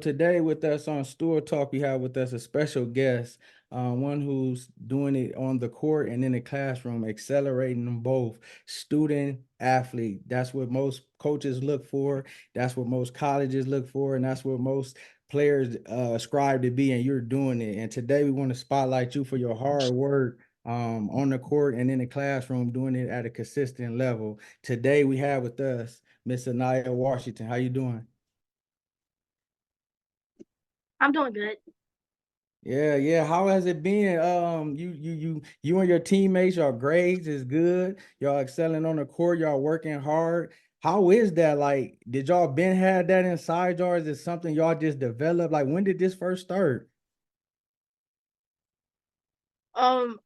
today with us on Stool Talk, we have with us a special guest, one who's doing it on the court and in the classroom, accelerating them both. Student, athlete. That's what most coaches look for. That's what most colleges look for, and that's what most players strive to be. And you're doing it. And today we want to spotlight you for your hard work on the court and in the classroom, doing it at a consistent level. Today we have with us Miss Sanaya Washington. How you doing? I'm doing good. Yeah, yeah. How has it been? You and your teammates, your grades is good. Y'all excelling on the court. Y'all working hard. How is that? Like, did y'all been had that inside y'all? Is it something y'all just developed? Like, when did this first start?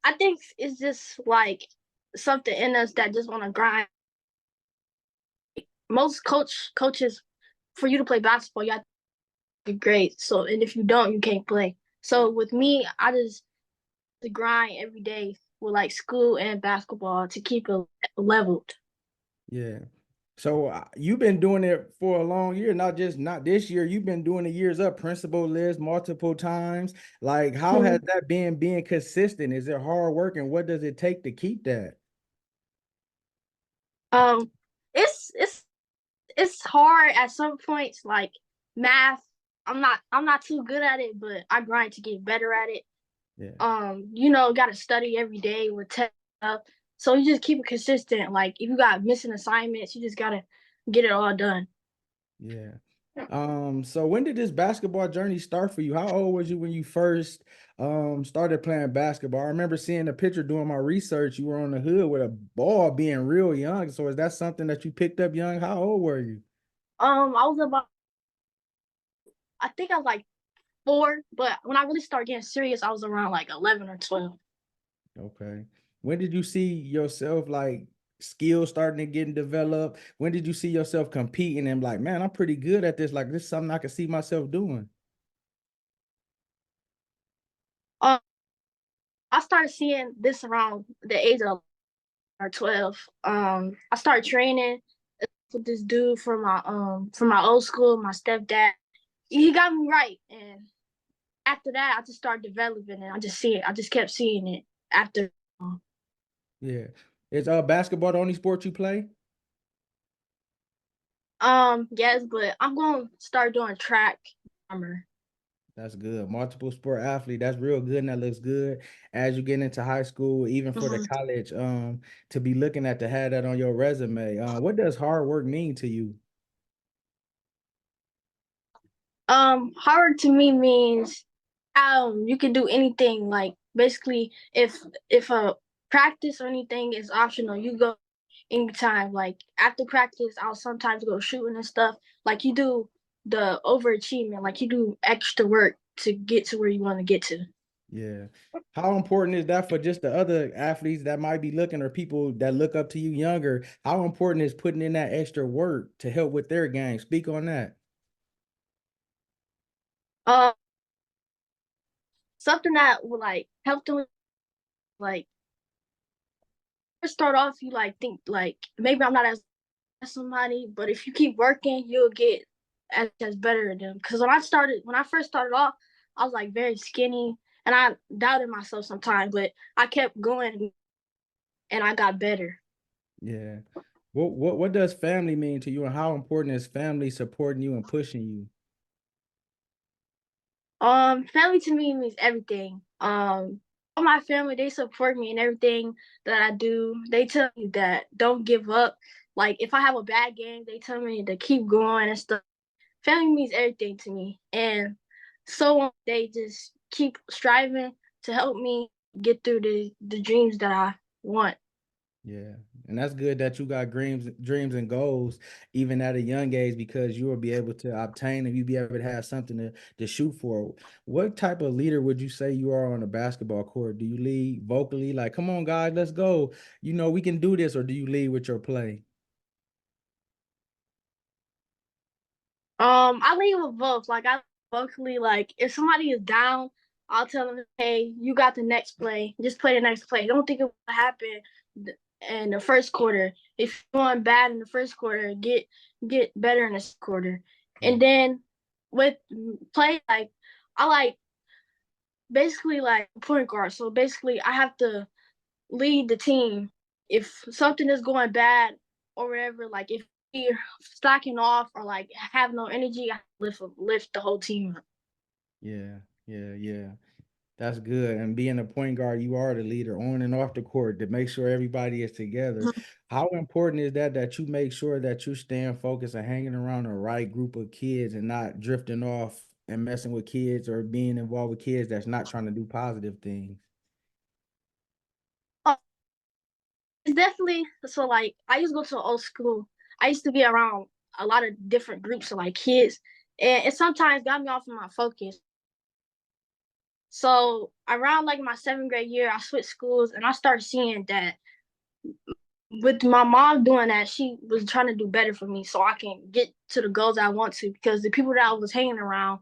I think it's just like something in us that just want to grind. Most coaches, for you to play basketball, you have to get grades. So, and if you don't, you can't play. So with me, I just to grind every day with like school and basketball to keep it leveled. Yeah. So you've been doing it for a long year, not this year. You've been doing the years up, principal list multiple times. Like, how has Mhm. that been being consistent? Is it hard work, and what does it take to keep that? Um, it's hard at some points. Like math, I'm not too good at it, but I grind to get better at it. Yeah. Got to study every day with test stuff. So you just keep it consistent. Like if you got missing assignments, you just gotta get it all done. Yeah. So when did this basketball journey start for you? How old was you when you first started playing basketball? I remember seeing a picture doing my research. You were on the hood with a ball being real young. So is that something that you picked up young? How old were you? I was about, I think I was like 4, but when I really started getting serious, I was around like 11 or 12. Okay. When did you see yourself like skills starting to get developed? When did you see yourself competing and like, man, I'm pretty good at this. Like this is something I can see myself doing. Um, I started seeing this around the age of or 12. I started training with this dude from my old school, my stepdad. He got me right, and after that, I just started developing it. I just kept seeing it after. Yeah. Is basketball the only sport you play? Yes, but I'm gonna start doing track. Summer. That's good. Multiple sport athlete. That's real good and that looks good as you get into high school, even for the Mhm. college, to be looking at to have that on your resume. What does hard work mean to you? Hard to me means you can do anything. Like basically, if a practice or anything is optional, you go anytime. Like after practice, I'll sometimes go shooting and stuff. Like you do the overachievement, like you do extra work to get to where you want to get to. Yeah. How important is that for just the other athletes that might be looking or people that look up to you younger? How important is putting in that extra work to help with their game? Speak on that. Um, Something that will like help them like start off. You like think like maybe I'm not as somebody, but if you keep working, you'll get as better than them. Because when I first started off, I was like very skinny, and I doubted myself sometimes, but I kept going, and I got better. Yeah. What does family mean to you and how important is family supporting you and pushing you? Family to me means everything. All my family, they support me in everything that I do. They tell me that don't give up. Like if I have a bad game, they tell me to keep going and stuff. Family means everything to me, and so they just keep striving to help me get through the dreams that I want. Yeah. And that's good that you got dreams and goals even at a young age because you will be able to obtain and you be able to have something to shoot for. What type of leader would you say you are on a basketball court? Do you lead vocally like, come on, guys, let's go. You know, we can do this, or do you lead with your play? I leave with both. Like I vocally like if somebody is down, I'll tell them, hey, you got the next play. Just play the next play. Don't think it will happen in the first quarter. If you're going bad in the first quarter, get better in the second quarter. Yeah. And then with play, like I like basically like point guard. So basically, I have to lead the team. If something is going bad or whatever, like if you're slacking off or like have no energy, I lift the whole team up. Yeah, yeah. That's good. And being a point guard, you are the leader on and off the court to make sure everybody is together. How important is that you make sure that you staying focused and hanging around the right group of kids and not drifting off and messing with kids or being involved with kids that's not trying to do positive things? Uh, it's definitely so. Like I used to go to an old school. I used to be around a lot of different groups of like kids, and it sometimes got me off of my focus. So around like my seventh grade year, I switched schools and I started seeing that with my mom doing that, she was trying to do better for me so I can get to the goals I want to because the people that I was hanging around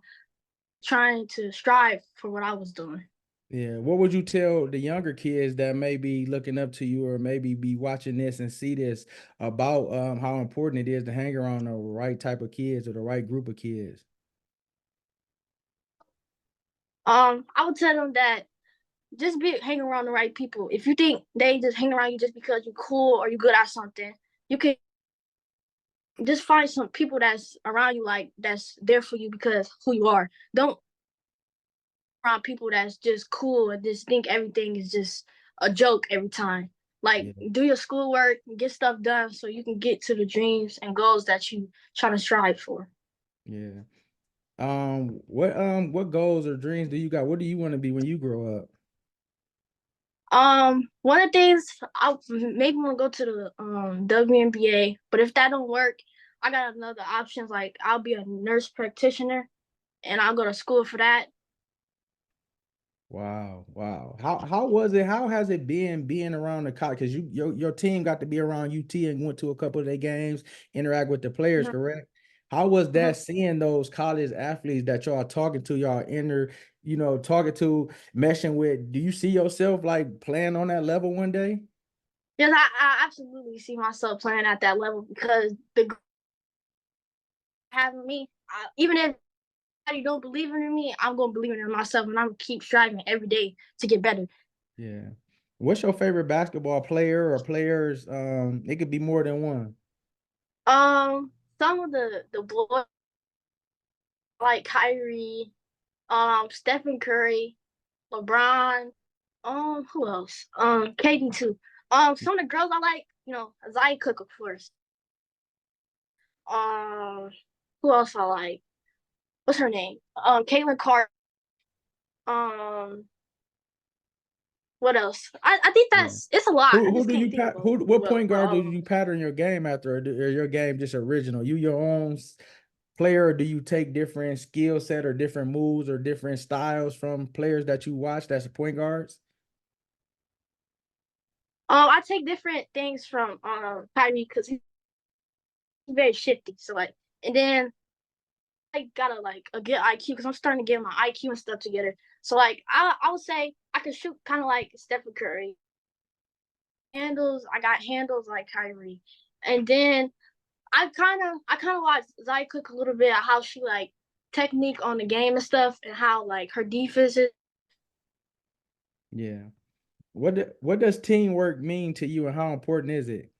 trying to strive for what I was doing. Yeah. What would you tell the younger kids that may be looking up to you or maybe be watching this and see this about how important it is to hang around the right type of kids or the right group of kids? I would tell them that just be hang around the right people. If you think they just hang around you just because you're cool or you're good at something, you can just find some people that's around you like that's there for you because who you are. Don't around people that's just cool and just think everything is just a joke every time. Like Yeah. do your schoolwork, get stuff done so you can get to the dreams and goals that you trying to strive for. Yeah. What goals or dreams do you got? What do you want to be when you grow up? One of the things I maybe want to go to the WNBA, but if that don't work, I got another options. Like I'll be a nurse practitioner, and I'll go to school for that. Wow, wow. How was it? How has it been being around the college? Because your team got to be around UT and went to a couple of their games, interact with the players, Mhm, correct? How was mhm. that seeing those college athletes that y'all talking to, y'all talking to, meshing with? Do you see yourself like playing on that level one day? Yes, I absolutely see myself playing at that level because the having me, even if you don't believe in me, I'm gonna believe in myself, and I'm gonna keep striving every day to get better. Yeah. What's your favorite basketball player or players? It could be more than one. Some of the boys like Kyrie, Stephen Curry, LeBron, who else? KD too. Some of the girls I like, Zaya Cook, of course. Um, who else I like? What's her name? Caitlin Carr. Um, what else? I think Yeah. that's it's a lot. I Who just do you can't think pat? of them. What point Well, guard do all of you them. pattern your game after, or your game just original? You your own player, or do you take different skill set or different moves or different styles from players that you watch that's point guards? I take different things from Kyrie because he's very shifty. So like, and then I gotta like a good IQ because I'm starting to get my IQ and stuff together. So like, I would say I could shoot kind of like Stephen Curry. Handles, I got handles like Kyrie, and then I kind of watched Zaya Cook a little bit how she like technique on the game and stuff, and how like her defense is. Yeah. What does teamwork mean to you, and how important is it?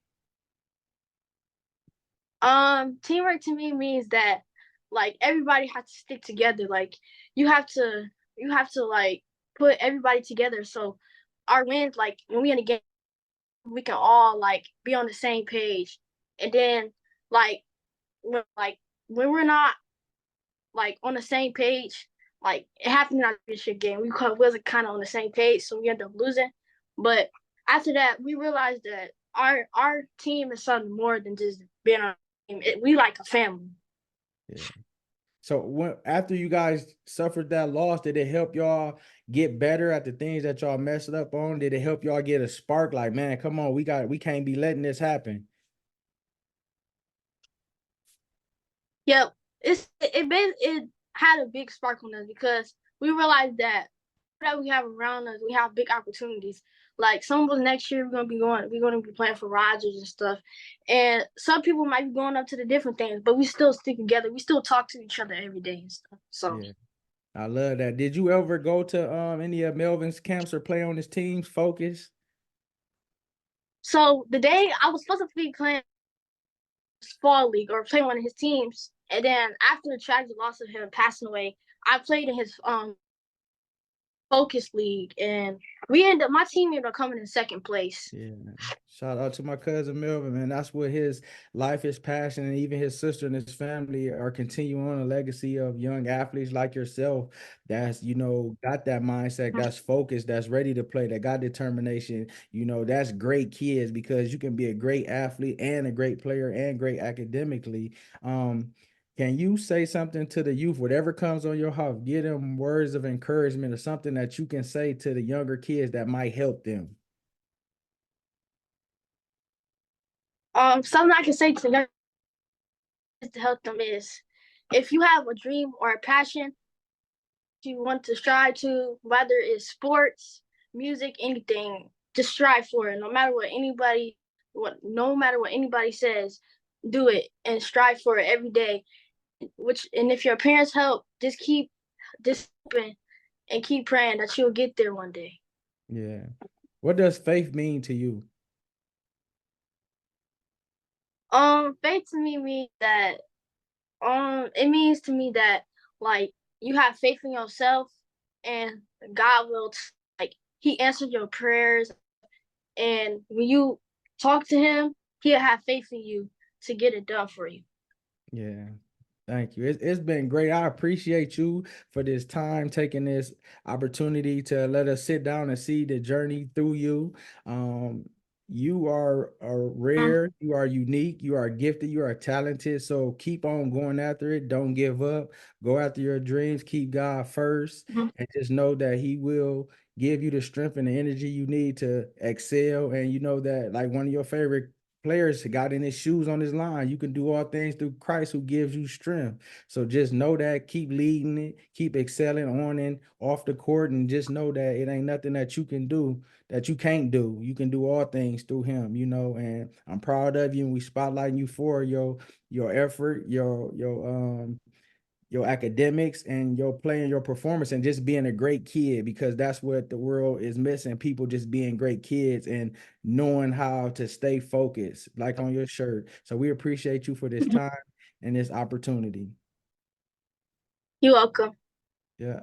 Teamwork to me means that like everybody has to stick together. Like you have to you have to like put everybody together. So our wins, like when we in a game, we can all like be on the same page. And then like when we're not like on the same page, like it happened in our championship game. Wasn't kind of on the same page, so we ended up losing. But after that, we realized that our team is something more than just being on a team. We like a family. Yeah. So when after you guys suffered that loss, did it help y'all get better at the things that y'all messed up on? Did it help y'all get a spark? Like, man, come on, we can't be letting this happen. Yep, it had a big spark on us because we realized that we have around us, we have big opportunities. Like some of us next year we're gonna be playing for Rogers and stuff. And some people might be going up to the different things, but we still stick together. We still talk to each other every day and stuff. So Yeah. I love that. Did you ever go to any of Melvin's camps or play on his teams? Focus. so the day I was supposed to be playing fall league or playing one of his teams, and then after the tragic loss of him passing away, I played in his focus league, and my team ended up coming in second place. Yeah, man. Shout out to my cousin Melvin, man. That's what his life, his passion, and even his sister and his family are continuing on a legacy of young athletes like yourself that's, got that mindset, that's focused, that's ready to play, that got determination. That's great kids because you can be a great athlete and a great player and great academically. Um, can you say something to the youth, whatever comes on your heart, give them words of encouragement or something that you can say to the younger kids that might help them? Something I can say to them to help them is, if you have a dream or a passion you want to strive to, whether it's sports, music, anything, just strive for it. No matter what anybody says, do it and strive for it every day. And if your parents help, just keep this open and keep praying that you'll get there one day. Yeah. What does faith mean to you? Faith to me means that it means to me that like you have faith in yourself and God will like he answered your prayers, and when you talk to him, he'll have faith in you to get it done for you. Yeah. Thank you. It's been great. I appreciate you for this time, taking this opportunity to let us sit down and see the journey through you. Um, you are rare, you are unique, you are gifted, you are talented. So keep on going after it. Don't give up. Go after your dreams. Keep God first, Mm-hmm. and just know that He will give you the strength and the energy you need to excel. And you know that, like one of your favorite players got in his shoes on his line. You can do all things through Christ who gives you strength. So just know that, keep leading it, keep excelling on and off the court, and just know that it ain't nothing that you can do that you can't do. You can do all things through him, and I'm proud of you, and we spotlighting you for your effort, your academics and your playing your performance and just being a great kid, because that's what the world is missing. People just being great kids and knowing how to stay focused, like on your shirt. So we appreciate you for this time and this opportunity. You're welcome. Yeah.